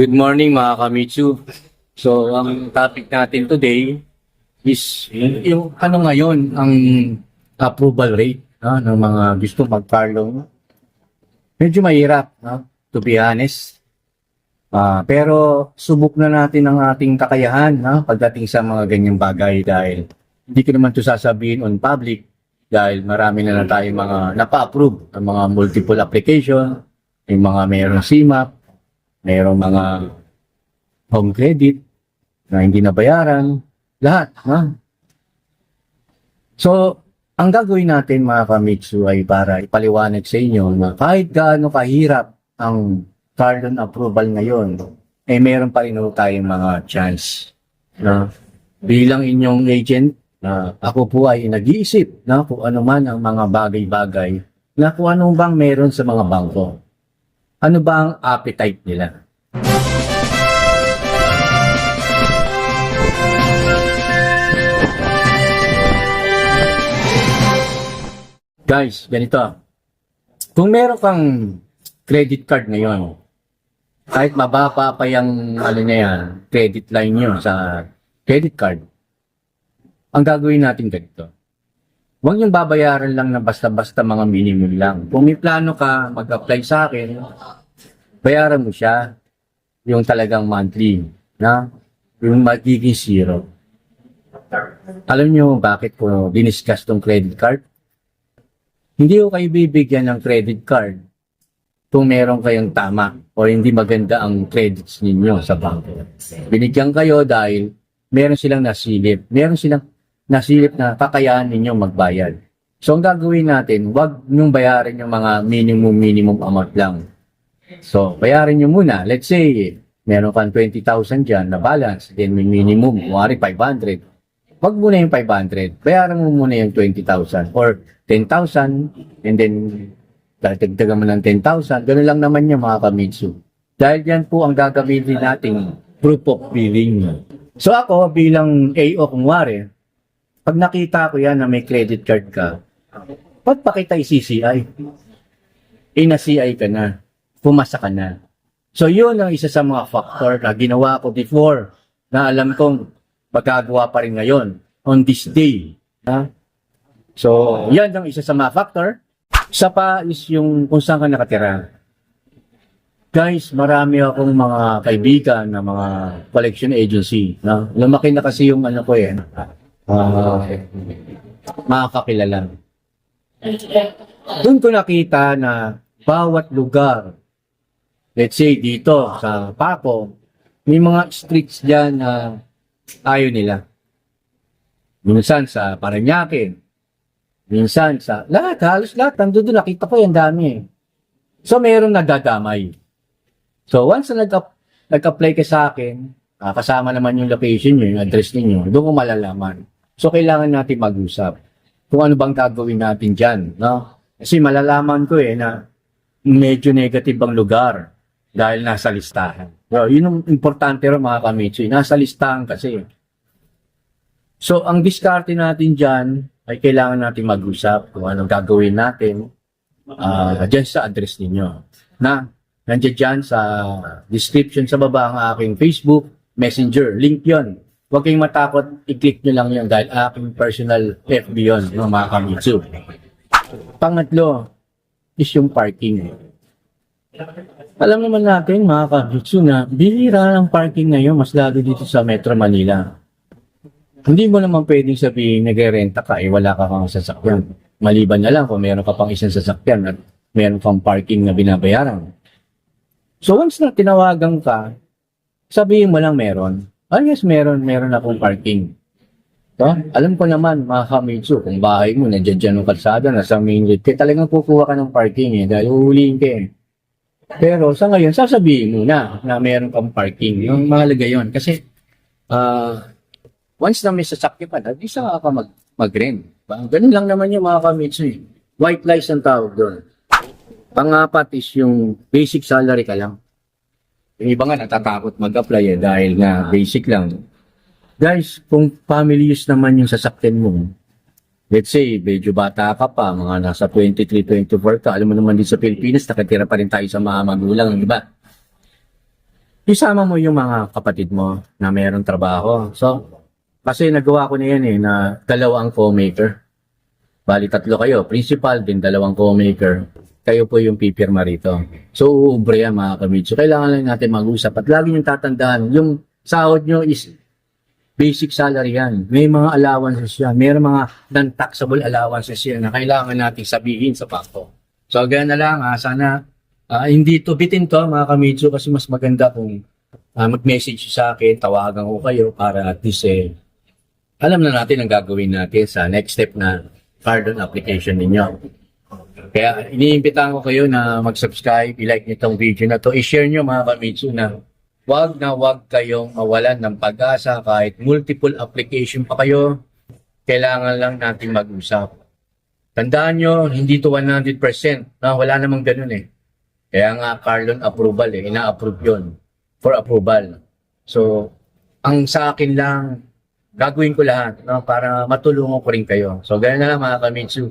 Good morning mga Kamitsu. So, ang topic natin today is yung ano ngayon ang approval rate ng mga gusto mag-car loan. Medyo mahirap, to be honest. Pero subok na natin ang ating kakayahan pagdating sa mga ganyang bagay dahil hindi ko naman ito sasabihin on public dahil marami na tayong mga napa-approve ng mga multiple application, yung mga mayroong CMAP, mayroong mga home credit na hindi nabayaran, lahat. So, ang gagawin natin mga Kamitsu ay para ipaliwanag sa inyo na kahit gaano kahirap ang car loan approval ngayon, meron pa rin tayong mga chance. Bilang inyong agent, ako po ay nag-iisip kung ano man ang mga bagay-bagay na kung anong bang meron sa mga bangko. Ano ba ang appetite nila? Guys, ganito. Kung meron kang credit card ngayon, kahit mababa pa yung credit line nyo sa credit card, ang gagawin natin ganito. Huwag yung babayaran lang na basta-basta mga minimum lang. Kung may plano ka mag-apply sa akin, bayaran mo siya yung talagang monthly, yung magiging zero. Alam nyo bakit ko diniscuss tong credit card? Hindi ko kayo bibigyan ng credit card kung meron kayong tama o hindi maganda ang credits ninyo sa bangko. Binigyan kayo dahil meron silang nasilip. Meron silang nasilip na kakayahan ninyo magbayad. So, ang gagawin natin, huwag nyong bayarin yung mga minimum amount lang. So, bayarin nyo muna. Let's say, meron kang 20,000 dyan na balance, then may minimum, kumari 500. Huwag muna yung 500. Bayaran mo muna yung 20,000 or 10,000 and then dagdagan mo ng 10,000. Ganun lang naman yung mga Kamitsu. Dahil yan po ang gagamitin nating proof of billing. So ako bilang AO kunwari, pag nakita ko yan na may credit card ka, pagpakita i-CCI. Na-CI ka na. Pumasa ka na. So yun ang isa sa mga factor na ginawa ko before na alam kong magagawa pa rin ngayon on this day. So, yan ang isa sa mga factor. Isa pa is yung kung saan ka nakatira. Guys, marami akong mga kaibigan na mga collection agency. Lumaki na kasi yung ano ko mga kakilala. Doon ko nakita na bawat lugar, let's say dito sa Paco, may mga streets dyan na ayaw nila. Minsan sa Parañaque, minsan sa halos lahat, nandun doon, nakita ko yung dami. So, mayroong nagdadamay. So, once na nag-apply ka sa akin, kasama naman yung location nyo, yung address ninyo, doon ko malalaman. So, kailangan natin mag-usap kung ano bang gagawin natin dyan. Kasi malalaman ko na medyo negative ang lugar dahil nasa listahan. So, yun ang importante rin mga Kamitsu, nasa listahan kasi. So, ang diskarte natin dyan ay kailangan natin mag-usap kung anong gagawin natin dyan sa address ninyo. Nandiyan dyan sa description sa baba ang aking Facebook, Messenger, link yon. Huwag kayong matakot, i-click nyo lang yun dahil aking personal FB yun, mga Kamitsu. Pangatlo is yung parking. Alam naman natin mga Kamitsu na bihira ang parking ngayon mas lalo dito sa Metro Manila. Hindi mo naman pwedeng sabihin nagre-renta ka wala ka pang sasakyan. Maliban na lang kung meron ka pang isang sasakyan at meron kang parking na binabayaran. So once na tinawagan ka, sabihin mo lang meron. Yes, meron akong parking. So, alam ko naman mga Kamitsu, kung bahay mo nandiyan dyan ng kalsada, nasa main road, kaya talagang kukuha ka ng parking dahil uhulihin ka Pero sa ngayon, sasabihin mo na meron kang parking. Yung mahalaga yun. Kasi, once na may sasakyan ka na, di saka ka mag-rent. Ganun lang naman yung mga Kamitsu. White lies ang tawag doon. Pangapat is yung basic salary ka lang. Yung iba nga natatakot mag-apply dahil nga basic lang. Guys, kung family use naman yung sasakyan mo, let's say, medyo bata ka pa, mga nasa 23, 24 ka, alam mo naman din sa Pilipinas, nakatira pa rin tayo sa mga magulang, di ba? isama mo yung mga kapatid mo na mayroong trabaho. So, kasi nagawa ko na yan na dalawa ang co-maker. Bali, 3 kayo. Principal, din 2 co-maker. Kayo po yung pipirma rito. So, uubre yan mga kamid. So, kailangan lang natin mag-usap. At lagi yung tatandaan, yung sahod nyo is basic salary yan. May mga allowances yan. May mga non-taxable allowances yan na kailangan natin sabihin sa pakto. So, ganyan na lang. Sana hindi to bitin to mga kamidso kasi mas maganda kung mag-message sa akin, tawagan ko kayo para at least alam na natin ang gagawin natin sa next step na cardon application ninyo. Kaya iniimbitahan ko kayo na mag-subscribe, i-like nitong video na to, i-share nyo mga kamidso na wag kayong mawalan ng pag-asa kahit multiple application pa kayo, kailangan lang natin mag-usap. Tandaan nyo, hindi to 100%. Wala namang ganun Kaya nga, cardon approval ina-approve yun for approval. So, ang sa akin lang, gagawin ko lahat para matulungan ko rin kayo. So, ganyan na lang mga kamitsu.